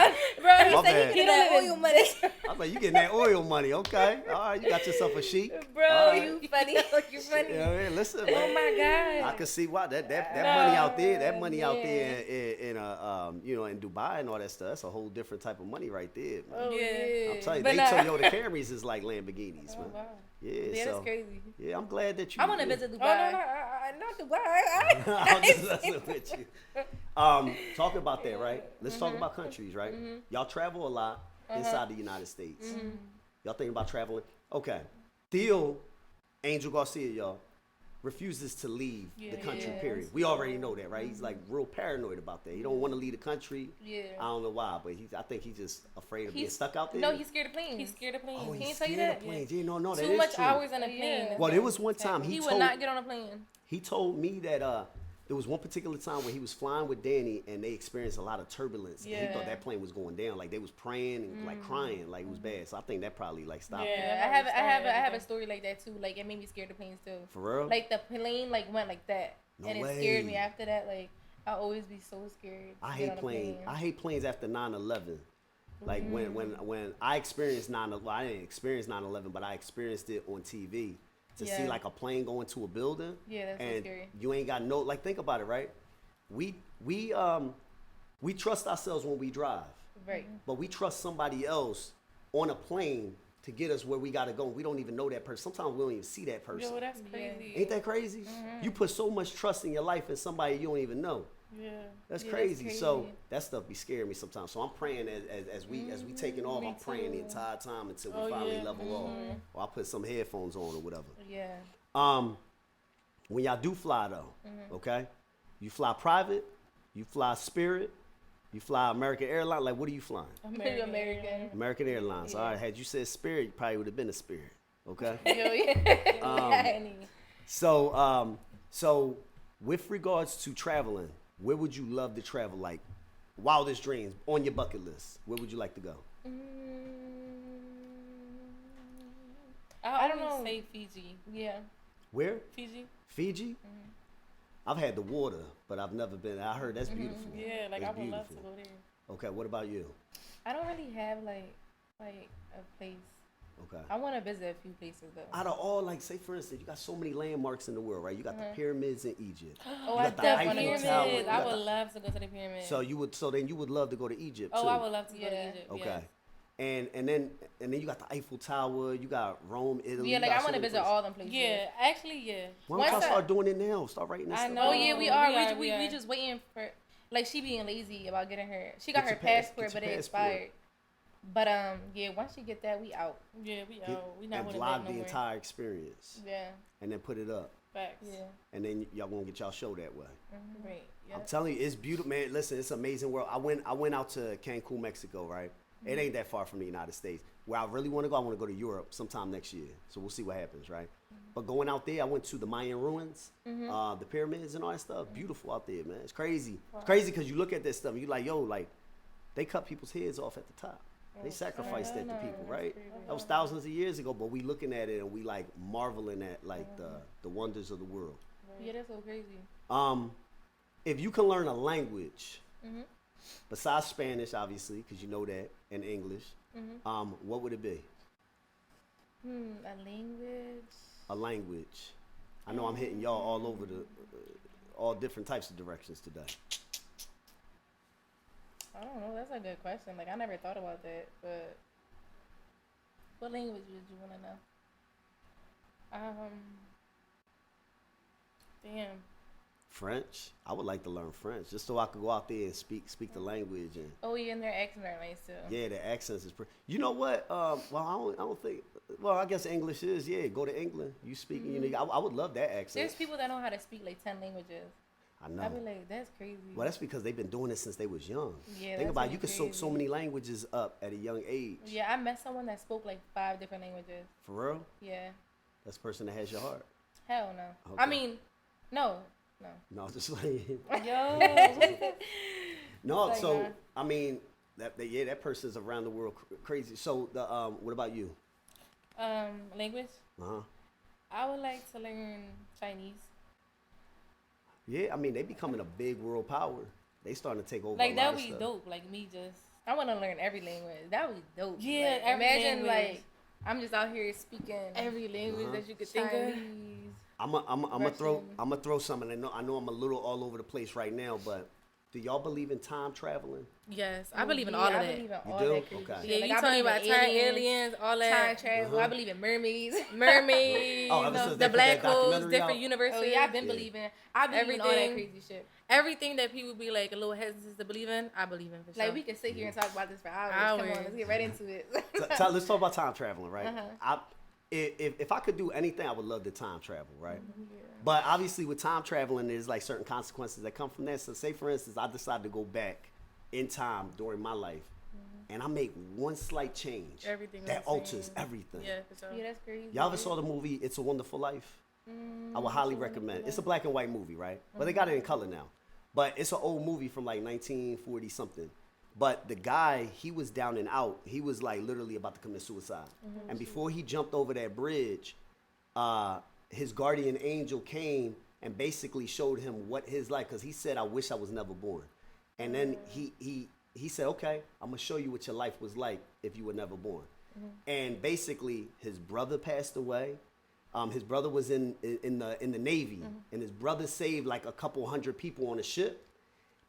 Bro, he said he don't live in oil money.
I thought you getting that oil money. Okay, all right, you got yourself a chic.
Bro,
right.
you funny. You funny.
Yeah, listen, man.
Oh my God.
I can see why that money out there. That money out there in in Dubai and all that stuff. That's a whole different type of money right there, man.
Oh yeah.
I'm telling you, they tell you the Camrys is like Lamborghinis, man.
Wow.
Yeah,
that's crazy.
Yeah, I'm glad that you.
I want to visit Dubai.
Oh, no, not Dubai.
I'm just messing with you. Talk about that, right? Let's talk about countries, right? Y'all travel a lot inside the United States. Y'all thinking about traveling? Okay. Theo, Angel Garcia, y'all, refuses to leave the country, period. We already know that, right? He's like real paranoid about that. He don't want to leave the country.
Yeah.
I don't know why, but I think he's just afraid of being stuck out there.
No, he's scared of planes.
He's scared of planes.
Oh,
He
he's
tell you
scared
that?
of planes. Yeah, no, that
Too
is
much
true.
hours on a plane.
Well, there was one time
he would not get on a plane.
He told me that there was one particular time when he was flying with Danny and they experienced a lot of turbulence. And he thought that plane was going down. Like they was praying and like crying, like it was bad. So I think that probably like stopped.
Yeah, I have a story like that too. Like it made me scared of planes too.
For real?
Like the plane like went like that,
No
and
way.
it scared me after that. Like I always be so scared.
I hate planes. I hate planes after 9/11. Like when I experienced 9/11, well, I didn't experience 9/11, but I experienced it on TV to see like a plane go into a building.
Yeah, that's
and
so scary.
You ain't got no, like, think about it, right? We trust ourselves when we drive,
Right.
but we trust somebody else on a plane to get us where we gotta go. We don't even know that person. Sometimes we don't even see that person.
Yo, that's crazy.
Ain't that crazy? You put so much trust in your life in somebody you don't even know.
Yeah.
That's
Yeah,
crazy.
that's
So
crazy.
that stuff be scaring me sometimes. So I'm praying as we taking off. I'm praying the entire time until we finally level off, or I put some headphones on or whatever.
Yeah.
When y'all do fly though, okay, you fly private, you fly Spirit, you fly American Airlines. Like, what are you flying?
American.
American Airlines. All right. Had you said Spirit, you probably would have been a Spirit. Okay.
Yo, yeah.
So with regards to traveling, where would you love to travel? Like, wildest dreams on your bucket list. Where would you like to go?
I
don't
don't
know.
say Fiji.
Yeah.
Where?
Fiji.
Fiji? I've had the water, but I've never been. I heard that's beautiful.
Yeah, like
It's
I would love to
beautiful.
go there.
Okay, what about you?
I don't really have like a place.
Okay.
I want to visit a few places though.
Out of all, like, say for instance, you got so many landmarks in the world, right? You got the pyramids in Egypt.
Oh,
You
I
got the
definitely
Eiffel
want to
Tower.
visit.
You
I
got
would
the-
love to go to the pyramid.
So then you would love to go to Egypt too.
I would love to go
Yeah.
to Egypt.
Okay.
Yes.
And then you got the Eiffel Tower, you got Rome, Italy.
Yeah,
you
like
got
I
so
want to
many
visit
places.
all them places.
Yeah, actually, yeah.
Why don't y'all
Once I-
start doing it now? Start writing this
I
stuff.
know.
Oh
down.
yeah, we
are.
we just waiting for like she being lazy about getting her. She got
Get
her
your
passport,
get
but
your
it
passport.
expired. But yeah, once she get that, we out.
Yeah, we
Get-
out. We not
and
going
vlog
back
the
no more.
entire experience,
Yeah.
and then put it up,
Facts.
Yeah.
and then y'all gonna get y'all show that way.
Right. Yeah.
I'm telling you, it's beautiful, man. Listen, it's an amazing world. I went out to Cancun, Mexico, right? It ain't that far from the United States. Where I really want to go, I want to go to Europe sometime next year. So we'll see what happens, right? But going out there, I went to the Mayan ruins, the pyramids and all that stuff. Beautiful out there, man. It's crazy. It's crazy because you look at this stuff and you're like, yo, like, they cut people's heads off at the top. They sacrificed that to people, right? That was thousands of years ago, but we looking at it and we like marveling at like the wonders of the world.
Yeah, that's so crazy.
If you can learn a language, besides Spanish, obviously, because you know that, and English, what would it be?
A language.
A language. I know I'm hitting y'all all over all different types of directions today.
I don't know. That's a good question. Like I never thought about that. But what language would you want to know?
Damn.
French. I would like to learn French just so I could go out there and speak the language and.
Oh yeah, and their accents are nice too.
Yeah, the accents is. You know what? Well, I don't think. Well, I guess English is. Yeah, go to England. You speaking. You know, I would love that accent.
There's people that know how to speak like 10 languages.
I know.
I be like, that's crazy.
Well, that's because they've been doing it since they was young.
Yeah,
Think
that's
about it.
really
You can soak so
crazy.
many languages up at a young age.
Yeah, I met someone that spoke like 5 different languages.
For real?
Yeah.
That's the person that has your heart.
Hell no.
Okay.
I mean, no.
No, just like
Yo.
no.
Like,
So I mean, that person's around the world crazy. So the what about you?
Language. I would like to learn Chinese.
Yeah, I mean they becoming a big world power. They starting to take over.
Like
a
that
lot
would
of
be
stuff.
dope. Like me just.
I want to learn every language. That would be dope.
Yeah,
Like,
every
imagine
language.
like I'm just out here speaking
Every language that you could think
Chinese.
of.
I'm gonna
Russian.
throw something. I know I'm a little all over the place right now, but Do y'all believe in time traveling?
Yes, I believe in all of that.
I believe in all
do?
that crazy
Okay.
shit.
Yeah,
Like,
you
I
talking
believe
about
in
time aliens, all that.
Time travel. I believe in mermaids.
Mermaids,
Oh, ever since they
the
put
black
that
holes,
documentary
different
out?
universes.
Oh yeah, I've been believing. I believe in all that
Everything.
crazy shit.
Everything that people be like a little hesitant to believe in, I believe in for sure.
Like we could sit here and talk about this for hours. Come on,
Hours.
let's get right into it.
So let's talk about time traveling, right? If I could do anything, I would love to time travel, right? But obviously, with time traveling, there's like certain consequences that come from that. So, say for instance, I decide to go back in time during my life, and I make one slight change
Everything
that
was the
alters
same.
everything.
Yeah, for sure.
Yeah, that's crazy.
Y'all ever saw the movie It's a Wonderful Life? I would highly recommend. It's a black and white movie, right? But they got it in color now. But it's an old movie from like 1940 something. But the guy, he was down and out. He was like literally about to commit suicide. And before he jumped over that bridge, his guardian angel came and basically showed him what his life, because he said, I wish I was never born. And then he said, okay, I'm gonna show you what your life was like if you were never born. And basically his brother passed away. His brother was in the Navy, and his brother saved like a couple hundred people on a ship.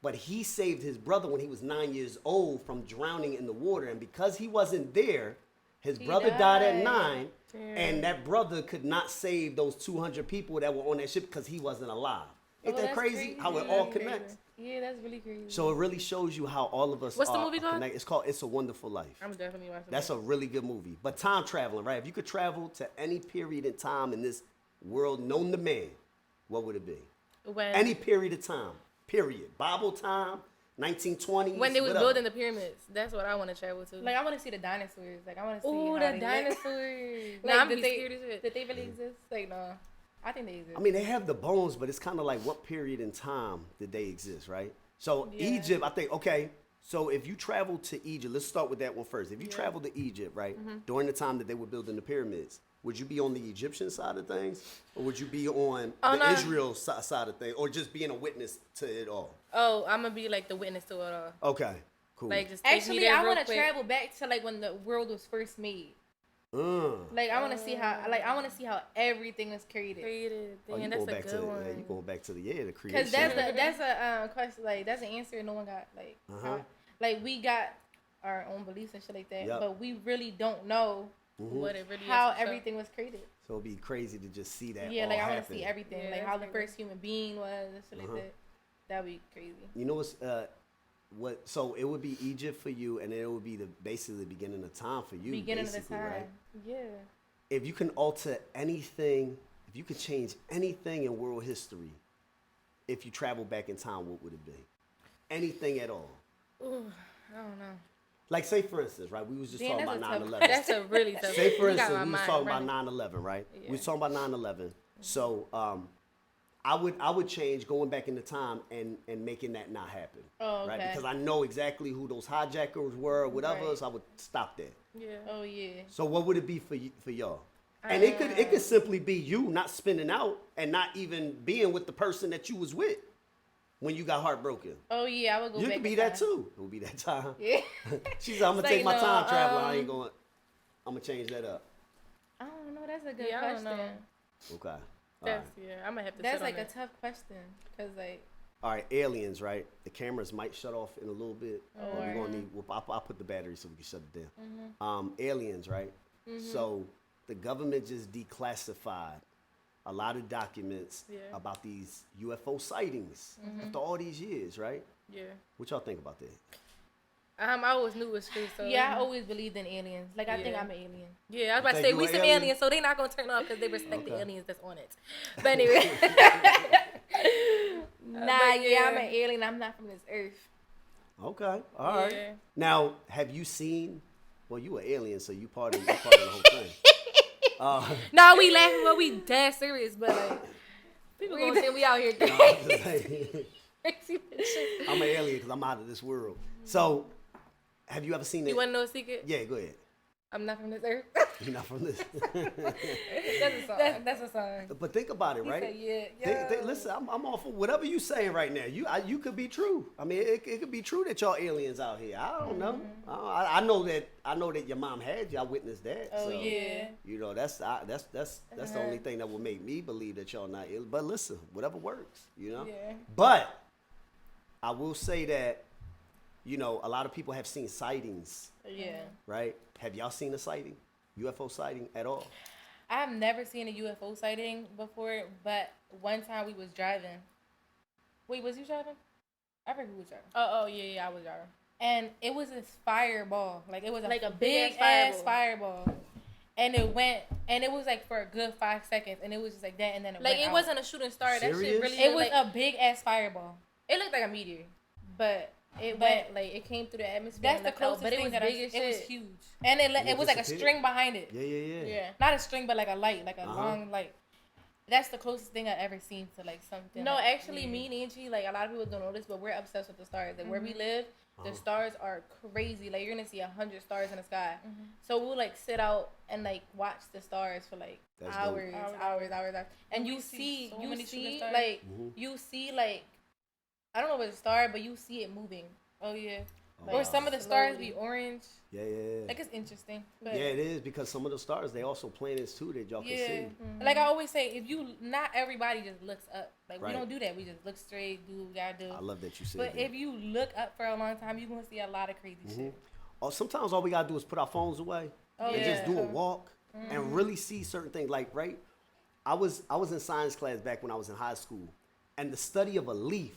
But he saved his brother when he was 9 years old from drowning in the water. And because he wasn't there, his brother died at 9. And that brother could not save those 200 people that were on that ship because he wasn't alive. Ain't that crazy? How it all connects?
Yeah, that's really crazy.
So it really shows you how all of us
What's the
are
movie called?
connected. It's called It's a Wonderful Life.
I'm definitely watching
That's a really good movie. But time traveling, right? If you could travel to any period in time in this world known to man, what would it be?
When,
Any period of time, period. Bible time, 1920s.
when they was
whatever.
building the pyramids, that's what I want to travel to.
Like I want to see the dinosaurs. Like I want to see.
ooh,
how
the
they look.
dinosaurs.
Like,
Nah, I'm
did
be
they-
scared as shit.
Did they really exist? Like no, I think they exist.
I mean, they have the bones, but it's kind of like what period in time did they exist, right? So
Yeah.
Egypt, I think, okay, so if you travel to Egypt, let's start with that one first. If you travel to Egypt, right, during the time that they were building the pyramids, would you be on the Egyptian side of things? Or would you be on the Israel side of things? Or just being a witness to it all?
Oh, I'm gonna be like the witness to it all.
Okay, cool.
Like just take me
Actually,
there
I
real
want to
quick.
travel back to like when the world was first made. Like I want to see how, like I want to see how everything was created.
Created.
Oh, you
Damn,
going
that's a
back
good
to
one.
you going back to the creation.
Cause that's a question, like that's an answer no one got, like how, like we got our own beliefs and shit like that,
Yep.
but we really don't know
What it really
how
is. for sure.
everything was created.
So it'd be crazy to just see that.
Yeah,
all
like I want
happen.
to see everything,
Yeah,
like
that's
how the
crazy.
first human being was and shit like that. That'd be crazy.
You know what? So it would be Egypt for you, and it would be basically the beginning of time for you.
Beginning of the
basically,
time.
right?
Yeah.
If you can alter anything, if you could change anything in world history, if you travel back in time, what would it be? Anything at all?
Ooh, I don't know.
Like, say for instance, right? We was just talking
that's
about
a tough
9/11.
That's a really tough.
Say for
you got
instance,
my
we was
mind
talking
running.
about 9/11, right?
Yeah.
We was talking about 9/11. So I would change going back in the time and making that not happen.
Oh,
Right?
okay.
Because I know exactly who those hijackers were, or whatever.
Right.
So I would stop that.
Yeah.
Oh yeah.
So what would it be for y'all? And it could simply be you not spinning out and not even being with the person that you was with when you got heartbroken.
Oh yeah, I would go
You
back.
could be
in
that
time.
too. It would be that time.
Yeah.
She said, I'm gonna
Say
take my
no,
time traveling. I ain't going. I'm gonna change that up.
I don't know. That's a good
Yeah, I don't
question.
know.
Okay. All right.
That's yeah. I'm gonna have to.
That's
sit on
like a
that.
tough question, cause like
All right, aliens, right? The cameras might shut off in a little bit. But we're
Alright.
gonna need. I'll put the battery so we can shut it down. Aliens, right? So the government just declassified a lot of documents
Yeah.
about these UFO sightings after all these years, right?
Yeah.
What y'all think about that?
I always knew it was true. So
yeah, I always believed in aliens. Like I think
Yeah.
I'm an alien.
Yeah, I was about to
think
say
you
we
an
some
alien?
aliens, so they not gonna turn off because they respect the
Okay.
aliens that's on it. But anyway,
Nah,
but
yeah, I'm
yeah.
an alien. I'm not from this earth.
Okay, all right.
Yeah.
Now, have you seen? Well, you an alien, so you part of the whole thing.
no, we laughing, but we dead serious. But like, people gonna think we out here
I'm
crazy.
just saying. I'm an alien because I'm out of this world. So, have you ever seen it?
You wanna know a secret?
Yeah, go ahead.
I'm not from this earth.
You're not from this.
That's a song. That's a song.
But think about it, right?
said, yeah,
Listen, I'm all for whatever you saying right now. You could be true. I mean, it could be true that y'all aliens out here. I don't know. I know that your mom had you. I witnessed that.
Oh
so,
yeah.
You know, that's the only thing that will make me believe that y'all not ill. But listen, whatever works, you know.
Yeah.
But I will say that, you know, a lot of people have seen sightings.
Yeah.
Right? Have y'all seen a sighting? UFO sighting at all?
I've never seen a UFO sighting before, but one time we was driving. Wait, was you driving? I forget who was driving.
Oh, yeah, I was driving.
And it was this fireball. Like, it was
Like
a big ass fireball. And it went, and it was like for a good 5 seconds, and it was just like that, and then it
Like,
went
it
out.
wasn't a shooting star. That
Serious?
shit really
It was
like,
a big ass fireball.
it looked like a meteor.
But
It went, like, it came through the atmosphere.
that's
and
the
left out,
closest
but it
thing
was
that
big as
it was
shit.
huge. And it
it
was like a
disappeared?
string behind it.
Yeah.
Yeah.
Not a string, but like a light, like a
Uh-huh.
long light. That's the closest thing I've ever seen to like something.
No,
like,
actually,
weird.
me and Angie, like, a lot of people don't know this, but we're obsessed with the stars. Like, where we live, the stars are crazy. Like, you're gonna see 100 stars in the sky. So we'll like sit out and like watch the stars for like
That's dope.
hours. And
We
you
see
see,
so
you
many shooting
see,
stars.
like,
Mhm.
you see, like, I don't know if it's a star, but you see it moving.
Oh yeah.
Oh,
Or
wow.
some of the stars be orange.
Yeah.
Like it's interesting. But
Yeah, it is, because some of the stars, they also planets too that y'all can
yeah.
see.
Like I always say, if you not everybody just looks up. Like
Right.
we don't do that. We just look straight, do what we gotta do.
I love that you said
But
that.
if you look up for a long time, you're gonna see a lot of crazy shit.
Or sometimes all we gotta do is put our phones away and
yeah.
just do a walk and really see certain things. Like, right? I was in science class back when I was in high school, and the study of a leaf,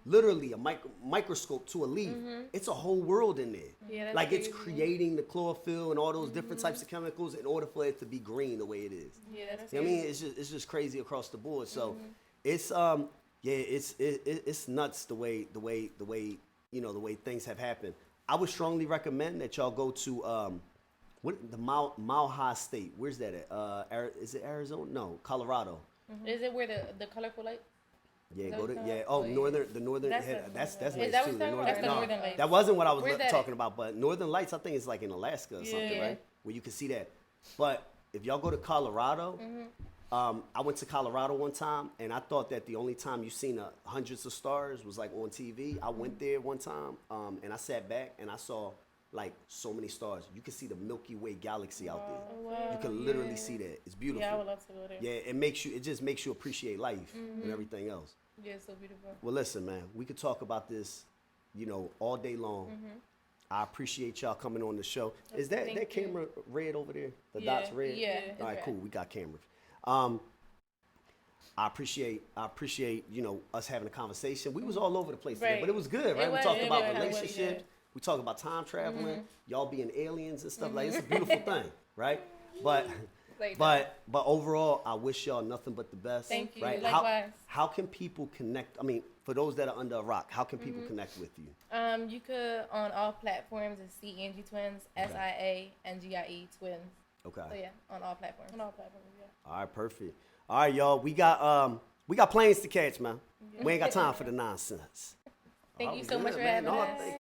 literally a microscope to a leaf, it's a whole world in there.
Yeah, that's
like it's
crazy.
creating the chlorophyll and all those different types of chemicals in order for it to be green the way it is.
Yeah, that's
You know what I mean? It's just crazy across the board. So it's it's nuts the way you know the way things have happened. I would strongly recommend that y'all go to what the Mile High State. Where's that at? Is it Arizona? No, Colorado.
Is it where the colorful light?
Yeah,
that
go
what
to
it's
yeah.
called?
Oh, the northern.
That's
That's
the-
nice
Is that
too.
what
The
you're talking about?
northern.
That's the
no,
Northern Lights.
that wasn't what I was
Where's that
talking
at?
about. But Northern Lights, I think it's like in Alaska or something,
Yeah.
right? Where you can see that. But if y'all go to Colorado, I went to Colorado one time, and I thought that the only time you seen hundreds of stars was like on TV. I went there one time, and I sat back and I saw like so many stars. You can see the Milky Way galaxy out there. You can literally see that. It's beautiful.
Yeah, I would love to go there.
Yeah, it just makes you appreciate life and everything else.
Yeah, it's so beautiful.
Well, listen, man, we could talk about this, you know, all day long. I appreciate y'all coming on the show. Is that
Thank you.
camera red over there? The
Yeah,
dots red?
yeah,
All right,
it's
cool.
red.
We got cameras. I appreciate, you know, us having a conversation. We was all over the place today,
Right.
but it was good, right?
It
We
was,
talked
it
about
was, it was,
relationships.
yeah.
We talked about time traveling. Y'all being aliens and stuff. Like, it's a beautiful thing, right? But
Like
but overall, I wish y'all nothing but the best.
Thank you.
Right?
Likewise.
How can people connect? I mean, for those that are under a rock, how can people connect with you?
You could on all platforms is Siangie Twins, Siangie Twins.
Okay.
So yeah, on all platforms.
On all platforms, yeah.
All right, perfect. All right, y'all. We got planes to catch, man. We ain't got time for the nonsense.
Thank
Oh,
you so
good,
much for
man.
having
No,
us.